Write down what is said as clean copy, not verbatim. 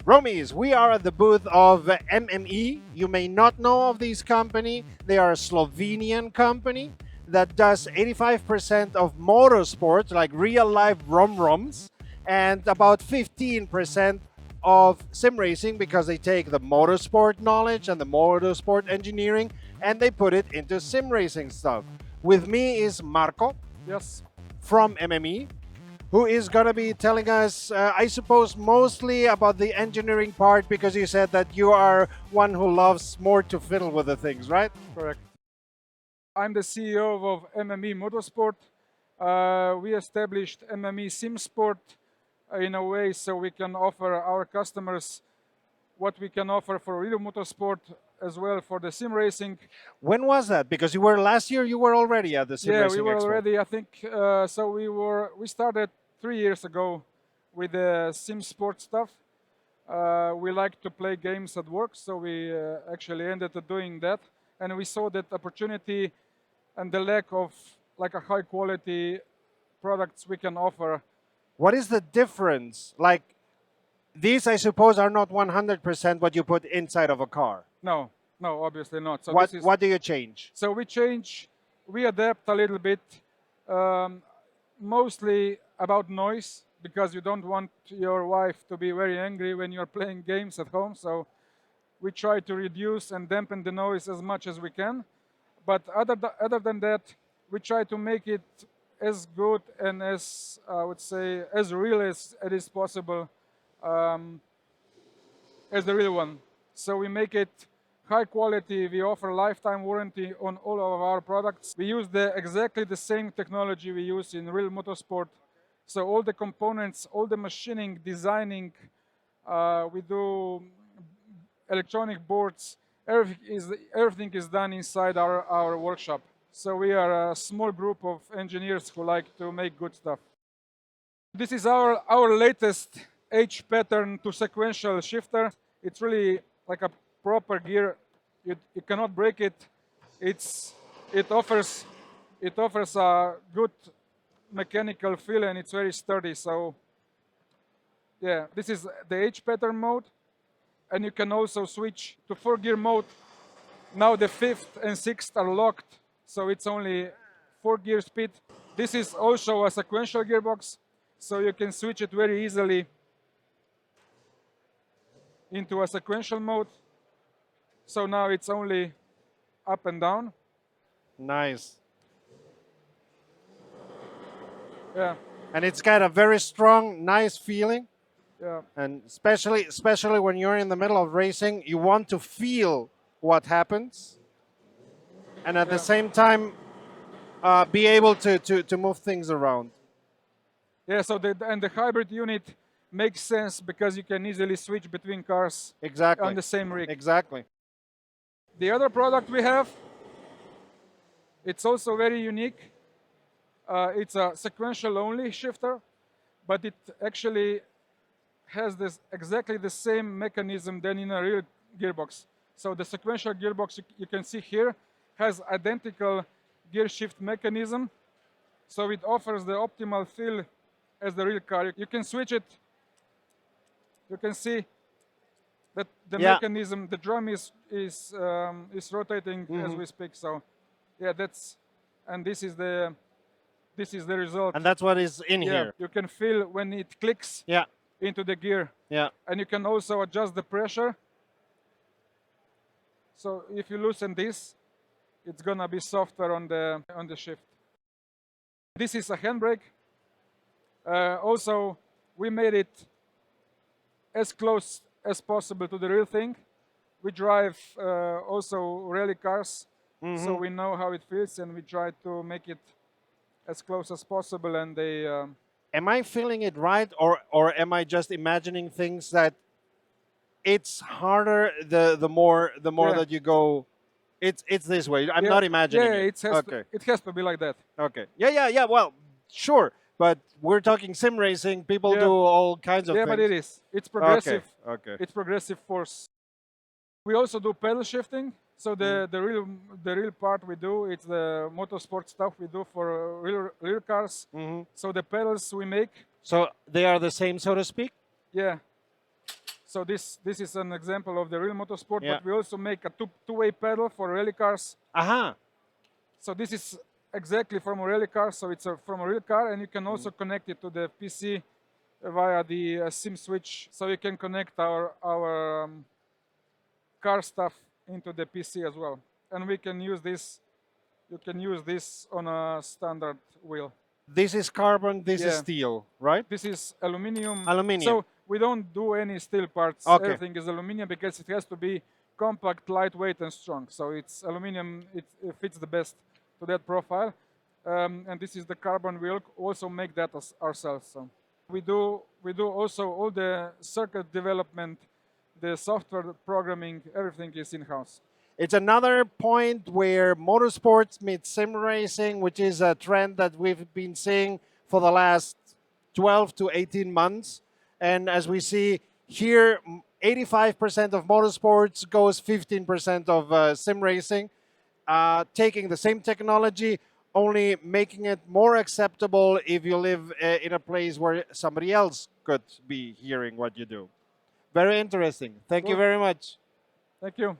Romies, we are at the booth of MME. You may not know of this company. They are a Slovenian company that does 85% of motorsports, like real life rom-roms, and about 15% of sim racing because they take the motorsport knowledge and the motorsport engineering and they put it into sim racing stuff. With me is Marco. Yes. From MME, who is going to be telling us, I suppose, mostly about the engineering part, because you said that you are one who loves more to fiddle with the things, right? Correct. I'm the CEO of MME Motorsport. We established MME Simsport in a way so we can offer our customers what we can offer for real motorsport as well for the sim racing. When was that? Because you were last year, you were already at the sim racing we were expo. already, I think, so we started 3 years ago with the sim sport stuff. We like to play games at work, so we actually ended up doing that. And we saw that opportunity and the lack of like a high quality products we can offer. What is the difference? Like, these, I suppose, are not 100% what you put inside of a car. No, obviously not. So what do you change? So we adapt a little bit, mostly about noise, because you don't want your wife to be very angry when you're playing games at home. So we try to reduce and dampen the noise as much as we can. But other than that, we try to make it as good and as, I would say, as real as it is possible as the real one. So we make it high quality. We offer lifetime warranty on all of our products. We use exactly the same technology we use in real motorsport. So all the components, all the machining, designing, we do electronic boards. Everything is done inside our workshop. So we are a small group of engineers who like to make good stuff. This is our latest H pattern to sequential shifter. It's really like a proper gear. You cannot break it. It offers a good mechanical feel, and it's very sturdy. So yeah, this is the H pattern mode, and you can also switch to 4-gear mode. Now the 5th and 6th are locked, so it's only 4-gear speed. This is also a sequential gearbox, so you can switch it very easily into a sequential mode. So now it's only up and down. Nice. Yeah. And it's got a very strong, nice feeling. Yeah. And especially when you're in the middle of racing, you want to feel what happens, and at the same time, be able to move things around. Yeah. So the hybrid unit makes sense because you can easily switch between cars. Exactly. On the same rig. Exactly. The other product we have, it's also very unique. It's a sequential only shifter, but it actually has exactly the same mechanism than in a real gearbox. So the sequential gearbox you can see here has identical gear shift mechanism. So it offers the optimal feel as the real car. You can switch it. You can see that the mechanism, the drum is rotating as we speak. So yeah, this is the result. And that's what is in here. You can feel when it clicks into the gear. Yeah. And you can also adjust the pressure. So if you loosen this, it's gonna be softer on the shift. This is a handbrake. Also, we made it as close as possible to the real thing. We drive also rally cars, so we know how it feels, and we try to make it as close as possible. And they. Am I feeling it right, or am I just imagining things that it's harder the more that you go? It's this way. I'm not imagining it. It has to be like that. Okay. Yeah. Well, sure. But we're talking sim racing. People do all kinds of things. Yeah, but it is. It's progressive. Okay. It's progressive force. We also do pedal shifting. So the real part we do, it's the motorsport stuff we do for real cars. So the pedals we make. So they are the same, so to speak? Yeah. So this is an example of the real motorsport, Yeah. but we also make a two-way pedal for rally cars. Aha. So this is exactly from a rally car, so it's from a real car, and you can also connect it to the PC via the SIM switch, so you can connect our car stuff into the PC as well. And we can use this, you can use this on a standard wheel. This is carbon, this is Yeah. steel, right? This is aluminium. Aluminium. So we don't do any steel parts. Okay. Everything is aluminium because it has to be compact, lightweight, and strong. So it's aluminium. It fits the best to that profile. And this is the carbon. We also make that ourselves. So we do also all the circuit development, the software programming. Everything is in-house. It's another point where motorsports meets sim racing, which is a trend that we've been seeing for the last 12 to 18 months. And as we see here, 85% of motorsports goes 15% of sim racing, taking the same technology, only making it more acceptable if you live in a place where somebody else could be hearing what you do. Very interesting. Thank you Cool. very much. Thank you.